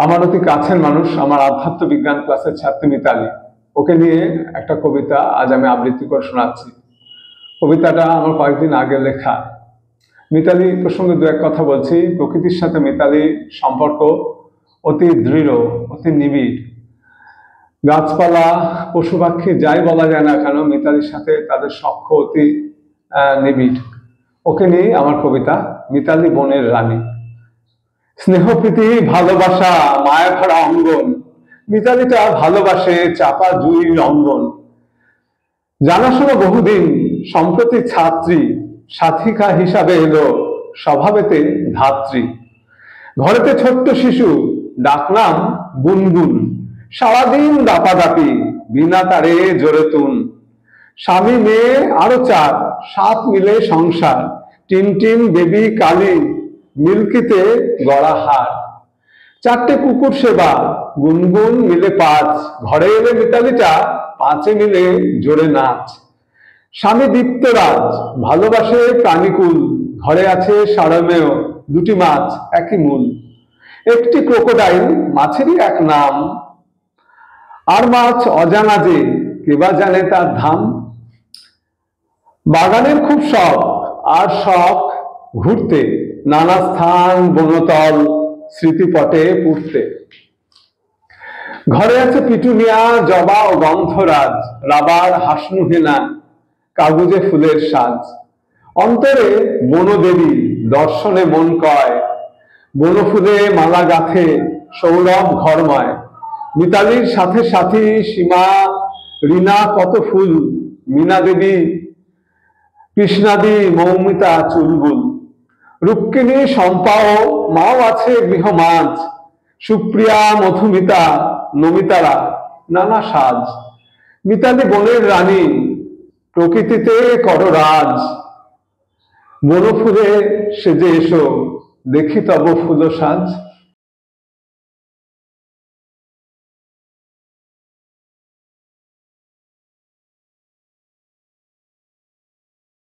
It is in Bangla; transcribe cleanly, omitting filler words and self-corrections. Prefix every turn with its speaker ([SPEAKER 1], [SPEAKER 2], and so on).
[SPEAKER 1] আমার অতি কাছের মানুষ, আমার আধ্যাত্ম বিজ্ঞান ক্লাসের ছাত্রী মিতালি। ওকে নিয়ে একটা কবিতা আজ আমি আবৃত্তি করে শোনাচ্ছি। কবিতাটা আমার কয়েকদিন আগে লেখা। মিতালি প্রসঙ্গে দু এক কথা বলছি। প্রকৃতির সাথে মিতালির সম্পর্ক অতি দৃঢ়, অতি নিবিড়। গাছপালা, পশু পাখি যাই বলা যায় না কেন, মিতালির সাথে তাদের সখ্য অতি নিবিড়। ওকে নিয়ে আমার কবিতা মিতালি বনের রানী। স্নেহপ্রীতি, ভালোবাসা, মায়া ভরা অঙ্গন, মিতালিটা ভালোবাসে চাপা জুঁইর অঙ্গন। জানাশোনা বহুদিন, সম্প্রতি ছাত্রী, সাথিকা হিসাবে এলো স্বভাবেতে ধাত্রী। ঘরেতে ছোট্ট শিশু, ডাকনাম গুনগুন, সারাদিন দাপাদাপি, বিনা তারে জোরে তুন। স্বামী মেয়ে আরো চার, সাত মিলে সংসার, টিনটিন বেবি কালী, মিল্কিতে গড়া হার। চারটে কুকুর সেবা, গুনগুন মিলে পাঁচ, ঘরে এলে মিতালিটা পাঁচে মিলে জোরে নাচ। স্বামী দীপ্তরাজ, ভালোবাসে প্রাণীকুল, ঘরে আছে সারমেয়, দুটি মাছ একই মূল। একটি ক্রোকোডাইল, মাছেরই এক নাম, আর মাছ অজানা যে, কেবা জানে তার ধাম। বাগানের খুব শখ, আর শখ ঘুরতে, নানা স্থান বনতল স্মৃতিপটে পুড়তে। ঘরে আছে পিটুনিয়া, জবা ও গন্ধরাজ, রাবার হাসনুহেনা, কাগজে ফুলের সাজ। অন্তরে বনদেবী, দর্শনে মন কয়, বনফুলে মালা গাঁথে সৌরভ ঘরময়। মিতালির সাথে সাথী, সীমা, রিনা কত ফুল, মীনা দেবী, কৃষ্ণাদি, মৌমিতা চুলবুল। রুক্মিণী, শম্পাও, মাও আছে গৃহমাঝ, সুপ্রিয়া, মধুমিতা, নমিতারা নানা সাজ। মিতালি বনের রানী, প্রকৃতিতে করো রাজ। বনফুলে সেজে এসো, দেখি তব ফুল সাজ।